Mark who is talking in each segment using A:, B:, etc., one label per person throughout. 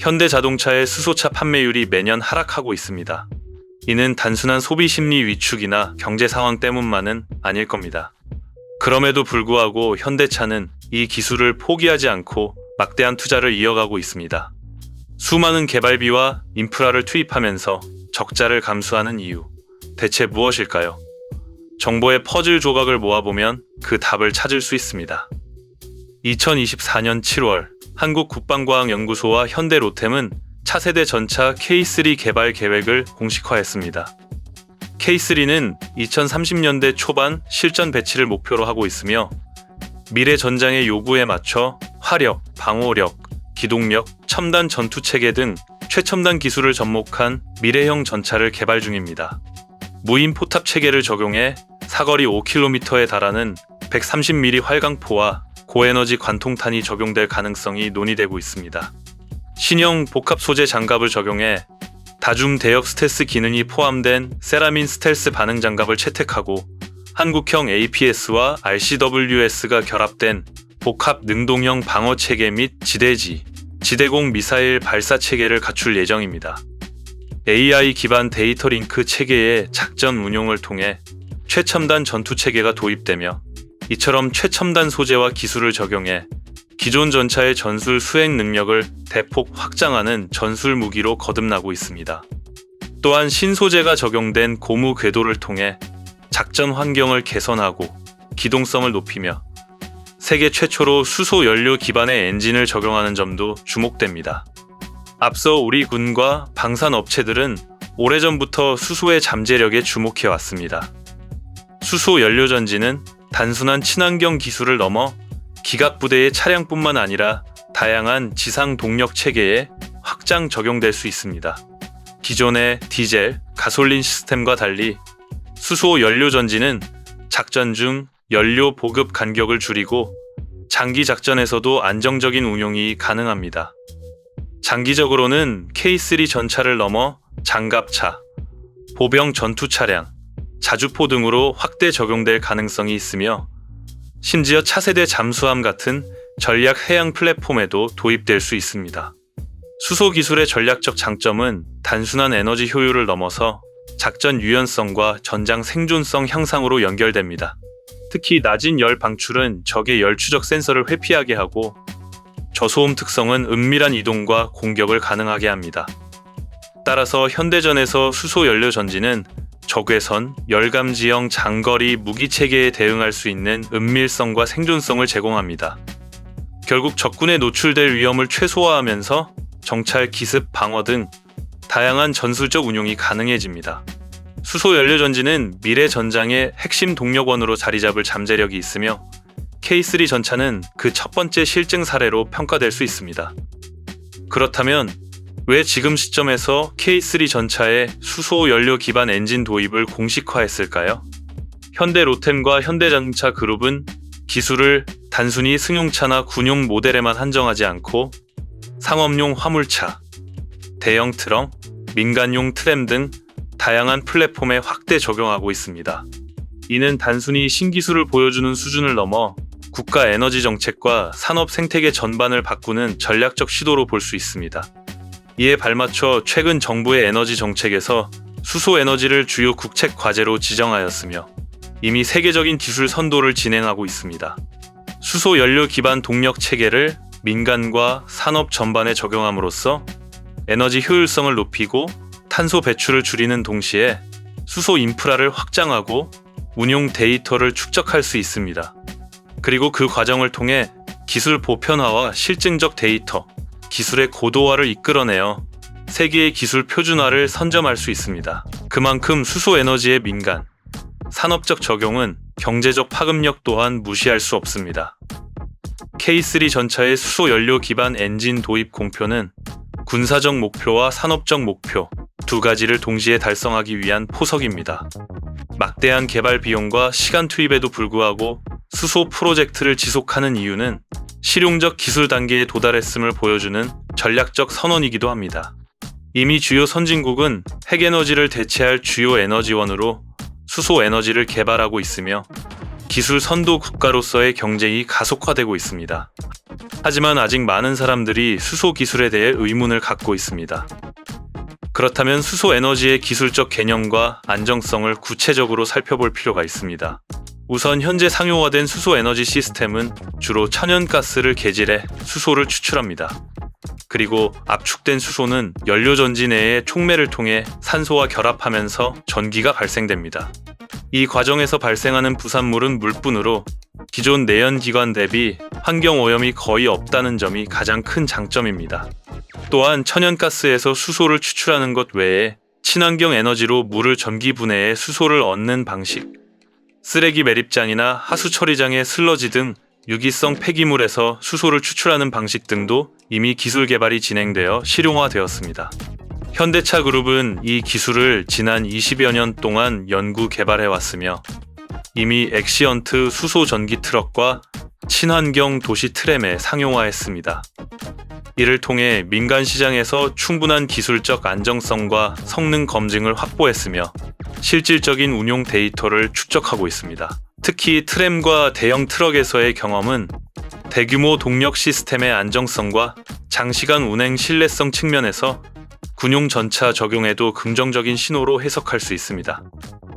A: 현대자동차의 수소차 판매율이 매년 하락하고 있습니다. 이는 단순한 소비 심리 위축이나 경제 상황 때문만은 아닐 겁니다. 그럼에도 불구하고 현대차는 이 기술을 포기하지 않고 막대한 투자를 이어가고 있습니다. 수많은 개발비와 인프라를 투입하면서 적자를 감수하는 이유, 대체 무엇일까요? 정보의 퍼즐 조각을 모아보면 그 답을 찾을 수 있습니다. 2024년 7월 한국국방과학연구소와 현대로템은 차세대 전차 K3 개발 계획을 공식화했습니다. K3는 2030년대 초반 실전 배치를 목표로 하고 있으며 미래 전장의 요구에 맞춰 화력, 방호력, 기동력, 첨단 전투체계 등 최첨단 기술을 접목한 미래형 전차를 개발 중입니다. 무인 포탑 체계를 적용해 사거리 5km에 달하는 130mm 활강포와 고에너지 관통탄이 적용될 가능성이 논의되고 있습니다. 신형 복합 소재 장갑을 적용해 다중 대역 스텔스 기능이 포함된 세라민 스텔스 반응 장갑을 채택하고 한국형 APS와 RCWS가 결합된 복합 능동형 방어 체계 및 지대공 미사일 발사 체계를 갖출 예정입니다. AI 기반 데이터 링크 체계의 작전 운용을 통해 최첨단 전투 체계가 도입되며 이처럼 최첨단 소재와 기술을 적용해 기존 전차의 전술 수행 능력을 대폭 확장하는 전술 무기로 거듭나고 있습니다. 또한 신소재가 적용된 고무 궤도를 통해 작전 환경을 개선하고 기동성을 높이며 세계 최초로 수소 연료 기반의 엔진을 적용하는 점도 주목됩니다. 앞서 우리 군과 방산 업체들은 오래전부터 수소의 잠재력에 주목해왔습니다. 수소 연료 전지는 단순한 친환경 기술을 넘어 기갑부대의 차량뿐만 아니라 다양한 지상 동력 체계에 확장 적용될 수 있습니다. 기존의 디젤, 가솔린 시스템과 달리 수소 연료 전지는 작전 중 연료 보급 간격을 줄이고 장기 작전에서도 안정적인 운용이 가능합니다. 장기적으로는 K3 전차를 넘어 장갑차, 보병 전투 차량, 자주포 등으로 확대 적용될 가능성이 있으며 심지어 차세대 잠수함 같은 전략 해양 플랫폼에도 도입될 수 있습니다. 수소 기술의 전략적 장점은 단순한 에너지 효율을 넘어서 작전 유연성과 전장 생존성 향상으로 연결됩니다. 특히 낮은 열 방출은 적의 열 추적 센서를 회피하게 하고 저소음 특성은 은밀한 이동과 공격을 가능하게 합니다. 따라서 현대전에서 수소 연료 전지는 적외선, 열감지형 장거리 무기 체계에 대응할 수 있는 은밀성과 생존성을 제공합니다. 결국 적군에 노출될 위험을 최소화하면서 정찰, 기습, 방어 등 다양한 전술적 운용이 가능해집니다. 수소 연료 전지는 미래 전장의 핵심 동력원으로 자리잡을 잠재력이 있으며 K3 전차는 그 첫 번째 실증 사례로 평가될 수 있습니다. 그렇다면 왜 지금 시점에서 K3 전차의 수소 연료 기반 엔진 도입을 공식화했을까요? 현대로템과 현대자동차 그룹은 기술을 단순히 승용차나 군용 모델에만 한정하지 않고 상업용 화물차, 대형 트럭, 민간용 트램 등 다양한 플랫폼에 확대 적용하고 있습니다. 이는 단순히 신기술을 보여주는 수준을 넘어 국가 에너지 정책과 산업 생태계 전반을 바꾸는 전략적 시도로 볼 수 있습니다. 이에 발맞춰 최근 정부의 에너지 정책에서 수소 에너지를 주요 국책 과제로 지정하였으며 이미 세계적인 기술 선도를 진행하고 있습니다. 수소 연료 기반 동력 체계를 민간과 산업 전반에 적용함으로써 에너지 효율성을 높이고 탄소 배출을 줄이는 동시에 수소 인프라를 확장하고 운용 데이터를 축적할 수 있습니다. 그리고 그 과정을 통해 기술 보편화와 실증적 데이터, 기술의 고도화를 이끌어내어 세계의 기술 표준화를 선점할 수 있습니다. 그만큼 수소 에너지의 민간, 산업적 적용은 경제적 파급력 또한 무시할 수 없습니다. K3 전차의 수소 연료 기반 엔진 도입 공표는 군사적 목표와 산업적 목표 두 가지를 동시에 달성하기 위한 포석입니다. 막대한 개발 비용과 시간 투입에도 불구하고 수소 프로젝트를 지속하는 이유는 실용적 기술 단계에 도달했음을 보여주는 전략적 선언이기도 합니다. 이미 주요 선진국은 핵에너지를 대체할 주요 에너지원으로 수소 에너지를 개발하고 있으며 기술 선도 국가로서의 경쟁이 가속화되고 있습니다. 하지만 아직 많은 사람들이 수소 기술에 대해 의문을 갖고 있습니다. 그렇다면 수소 에너지의 기술적 개념과 안정성을 구체적으로 살펴볼 필요가 있습니다. 우선 현재 상용화된 수소 에너지 시스템은 주로 천연가스를 개질해 수소를 추출합니다. 그리고 압축된 수소는 연료 전지 내의 촉매를 통해 산소와 결합하면서 전기가 발생됩니다. 이 과정에서 발생하는 부산물은 물뿐으로 기존 내연기관 대비 환경오염이 거의 없다는 점이 가장 큰 장점입니다. 또한 천연가스에서 수소를 추출하는 것 외에 친환경 에너지로 물을 전기 분해해 수소를 얻는 방식, 쓰레기 매립장이나 하수 처리장의 슬러지 등 유기성 폐기물에서 수소를 추출하는 방식 등도 이미 기술 개발이 진행되어 실용화되었습니다. 현대차 그룹은 이 기술을 지난 20여 년 동안 연구 개발해 왔으며 이미 엑시언트 수소 전기 트럭과 친환경 도시 트램에 상용화했습니다. 이를 통해 민간 시장에서 충분한 기술적 안정성과 성능 검증을 확보했으며 실질적인 운용 데이터를 축적하고 있습니다. 특히 트램과 대형 트럭에서의 경험은 대규모 동력 시스템의 안정성과 장시간 운행 신뢰성 측면에서 군용 전차 적용에도 긍정적인 신호로 해석할 수 있습니다.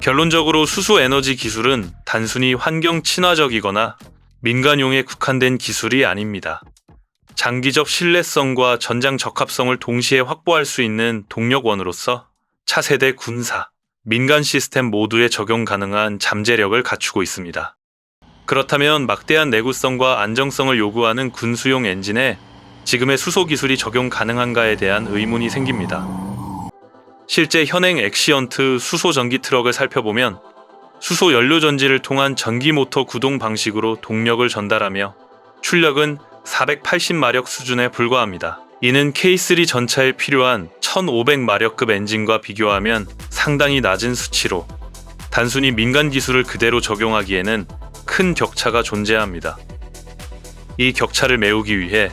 A: 결론적으로 수소 에너지 기술은 단순히 환경 친화적이거나 민간용에 국한된 기술이 아닙니다. 장기적 신뢰성과 전장 적합성을 동시에 확보할 수 있는 동력원으로서 차세대 군사, 민간 시스템 모두에 적용 가능한 잠재력을 갖추고 있습니다. 그렇다면 막대한 내구성과 안정성을 요구하는 군수용 엔진에 지금의 수소 기술이 적용 가능한가에 대한 의문이 생깁니다. 실제 현행 엑시언트 수소 전기 트럭을 살펴보면 수소 연료 전지를 통한 전기 모터 구동 방식으로 동력을 전달하며 출력은 480마력 수준에 불과합니다. 이는 K3 전차에 필요한 1500마력급 엔진과 비교하면 상당히 낮은 수치로 단순히 민간 기술을 그대로 적용하기에는 큰 격차가 존재합니다. 이 격차를 메우기 위해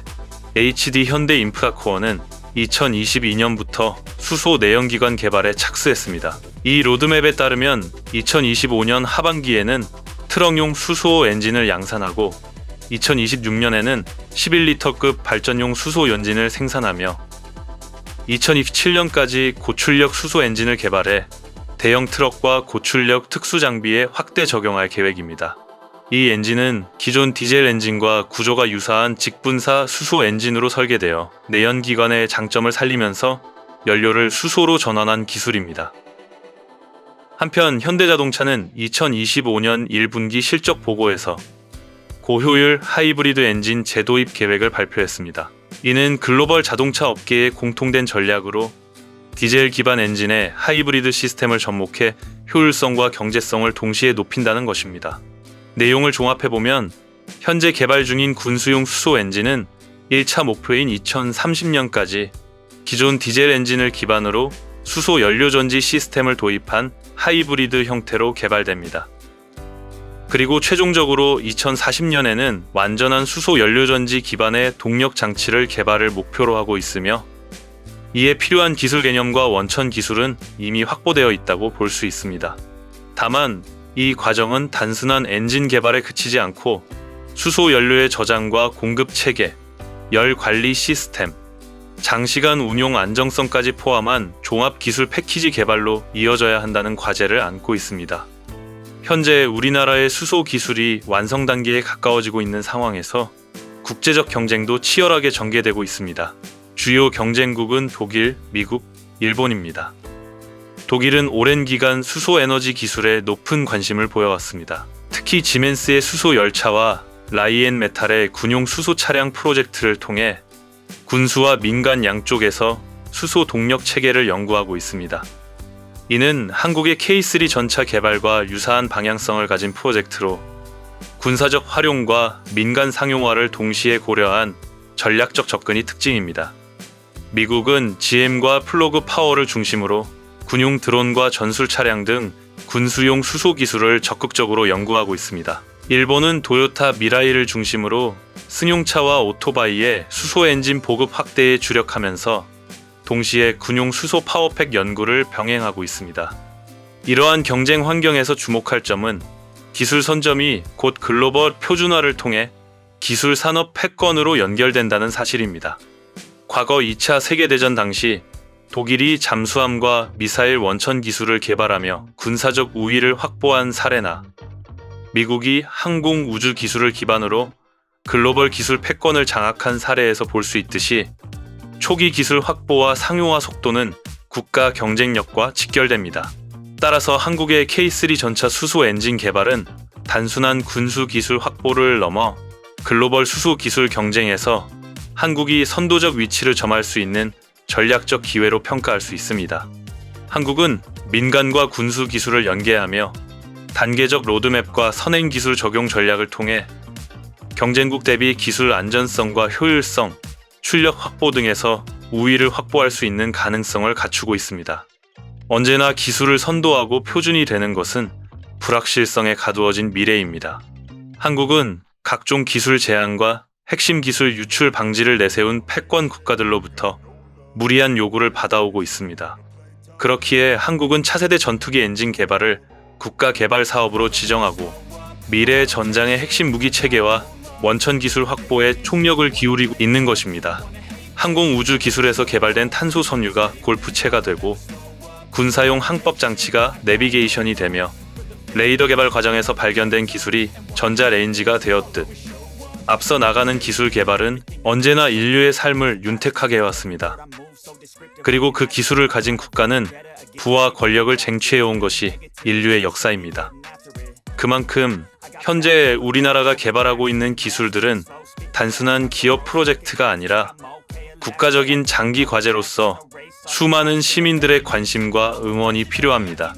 A: HD 현대 인프라코어는 2022년부터 수소 내연기관 개발에 착수했습니다. 이 로드맵에 따르면 2025년 하반기에는 트럭용 수소 엔진을 양산하고 2026년에는 11리터급 발전용 수소 엔진을 생산하며 2027년까지 고출력 수소 엔진을 개발해 대형 트럭과 고출력 특수 장비에 확대 적용할 계획입니다. 이 엔진은 기존 디젤 엔진과 구조가 유사한 직분사 수소 엔진으로 설계되어 내연기관의 장점을 살리면서 연료를 수소로 전환한 기술입니다. 한편 현대자동차는 2025년 1분기 실적 보고에서 고효율 하이브리드 엔진 재도입 계획을 발표했습니다. 이는 글로벌 자동차 업계의 공통된 전략으로 디젤 기반 엔진의 하이브리드 시스템을 접목해 효율성과 경제성을 동시에 높인다는 것입니다. 내용을 종합해보면 현재 개발 중인 군수용 수소 엔진은 1차 목표인 2030년까지 기존 디젤 엔진을 기반으로 수소 연료전지 시스템을 도입한 하이브리드 형태로 개발됩니다. 그리고 최종적으로 2040년에는 완전한 수소 연료전지 기반의 동력 장치를 개발을 목표로 하고 있으며 이에 필요한 기술 개념과 원천 기술은 이미 확보되어 있다고 볼 수 있습니다. 다만 이 과정은 단순한 엔진 개발에 그치지 않고 수소 연료의 저장과 공급 체계, 열 관리 시스템, 장시간 운용 안정성까지 포함한 종합 기술 패키지 개발로 이어져야 한다는 과제를 안고 있습니다. 현재 우리나라의 수소 기술이 완성 단계에 가까워지고 있는 상황에서 국제적 경쟁도 치열하게 전개되고 있습니다. 주요 경쟁국은 독일, 미국, 일본입니다. 독일은 오랜 기간 수소 에너지 기술에 높은 관심을 보여왔습니다. 특히 지멘스의 수소 열차와 라이엔 메탈의 군용 수소 차량 프로젝트를 통해 군수와 민간 양쪽에서 수소 동력 체계를 연구하고 있습니다. 이는 한국의 K3 전차 개발과 유사한 방향성을 가진 프로젝트로 군사적 활용과 민간 상용화를 동시에 고려한 전략적 접근이 특징입니다. 미국은 GM과 플러그 파워를 중심으로 군용 드론과 전술 차량 등 군수용 수소 기술을 적극적으로 연구하고 있습니다. 일본은 도요타 미라이를 중심으로 승용차와 오토바이의 수소 엔진 보급 확대에 주력하면서 동시에 군용 수소 파워팩 연구를 병행하고 있습니다. 이러한 경쟁 환경에서 주목할 점은 기술 선점이 곧 글로벌 표준화를 통해 기술 산업 패권으로 연결된다는 사실입니다. 과거 2차 세계대전 당시 독일이 잠수함과 미사일 원천 기술을 개발하며 군사적 우위를 확보한 사례나 미국이 항공 우주 기술을 기반으로 글로벌 기술 패권을 장악한 사례에서 볼 수 있듯이 초기 기술 확보와 상용화 속도는 국가 경쟁력과 직결됩니다. 따라서 한국의 K3 전차 수소 엔진 개발은 단순한 군수 기술 확보를 넘어 글로벌 수소 기술 경쟁에서 한국이 선도적 위치를 점할 수 있는 전략적 기회로 평가할 수 있습니다. 한국은 민간과 군수 기술을 연계하며 단계적 로드맵과 선행 기술 적용 전략을 통해 경쟁국 대비 기술 안전성과 효율성, 출력 확보 등에서 우위를 확보할 수 있는 가능성을 갖추고 있습니다. 언제나 기술을 선도하고 표준이 되는 것은 불확실성에 가두어진 미래입니다. 한국은 각종 기술 제한과 핵심 기술 유출 방지를 내세운 패권 국가들로부터 무리한 요구를 받아오고 있습니다. 그렇기에 한국은 차세대 전투기 엔진 개발을 국가 개발 사업으로 지정하고 미래 전장의 핵심 무기 체계와 원천 기술 확보에 총력을 기울이고 있는 것입니다. 항공 우주 기술에서 개발된 탄소 섬유가 골프채가 되고 군사용 항법 장치가 내비게이션이 되며 레이더 개발 과정에서 발견된 기술이 전자 레인지가 되었듯 앞서 나가는 기술 개발은 언제나 인류의 삶을 윤택하게 해왔습니다. 그리고 그 기술을 가진 국가는 부와 권력을 쟁취해온 것이 인류의 역사입니다. 그만큼 현재 우리나라가 개발하고 있는 기술들은 단순한 기업 프로젝트가 아니라 국가적인 장기 과제로서 수많은 시민들의 관심과 응원이 필요합니다.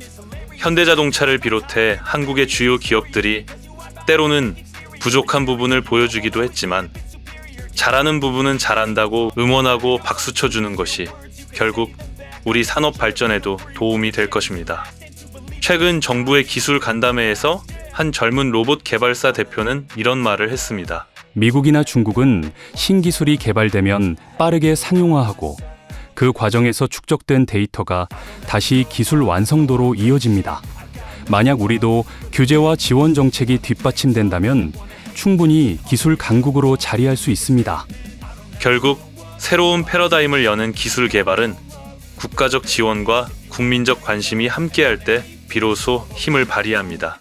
A: 현대자동차를 비롯해 한국의 주요 기업들이 때로는 부족한 부분을 보여주기도 했지만 잘하는 부분은 잘한다고 응원하고 박수 쳐주는 것이 결국 우리 산업 발전에도 도움이 될 것입니다. 최근 정부의 기술 간담회에서 한 젊은 로봇 개발사 대표는 이런 말을 했습니다.
B: 미국이나 중국은 신기술이 개발되면 빠르게 상용화하고 그 과정에서 축적된 데이터가 다시 기술 완성도로 이어집니다. 만약 우리도 규제와 지원 정책이 뒷받침된다면 충분히 기술 강국으로 자리할 수 있습니다.
A: 결국 새로운 패러다임을 여는 기술 개발은 국가적 지원과 국민적 관심이 함께할 때 비로소 힘을 발휘합니다.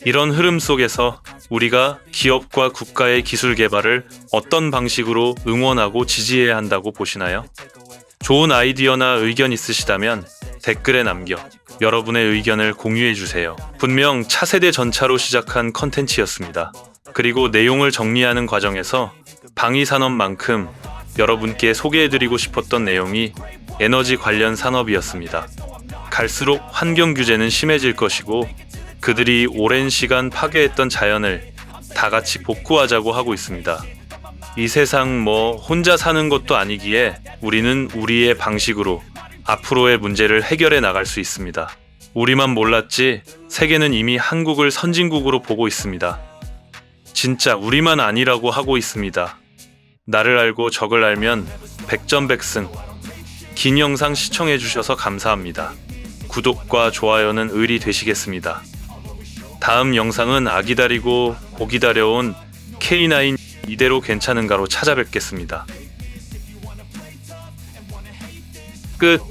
A: 이런 흐름 속에서 우리가 기업과 국가의 기술 개발을 어떤 방식으로 응원하고 지지해야 한다고 보시나요? 좋은 아이디어나 의견 있으시다면 댓글에 남겨 여러분의 의견을 공유해 주세요. 분명 차세대 전차로 시작한 컨텐츠였습니다. 그리고 내용을 정리하는 과정에서 방위산업만큼 여러분께 소개해드리고 싶었던 내용이 에너지 관련 산업이었습니다. 갈수록 환경 규제는 심해질 것이고 그들이 오랜 시간 파괴했던 자연을 다 같이 복구하자고 하고 있습니다. 이 세상 혼자 사는 것도 아니기에 우리는 우리의 방식으로 앞으로의 문제를 해결해 나갈 수 있습니다. 우리만 몰랐지 세계는 이미 한국을 선진국으로 보고 있습니다. 진짜 우리만 아니라고 하고 있습니다. 나를 알고 적을 알면 백전백승. 긴 영상 시청해 주셔서 감사합니다. 구독과 좋아요는 의리 되시겠습니다. 다음 영상은 아기다리고 고기다려온 K9 이대로 괜찮은가로 찾아뵙겠습니다. 끝.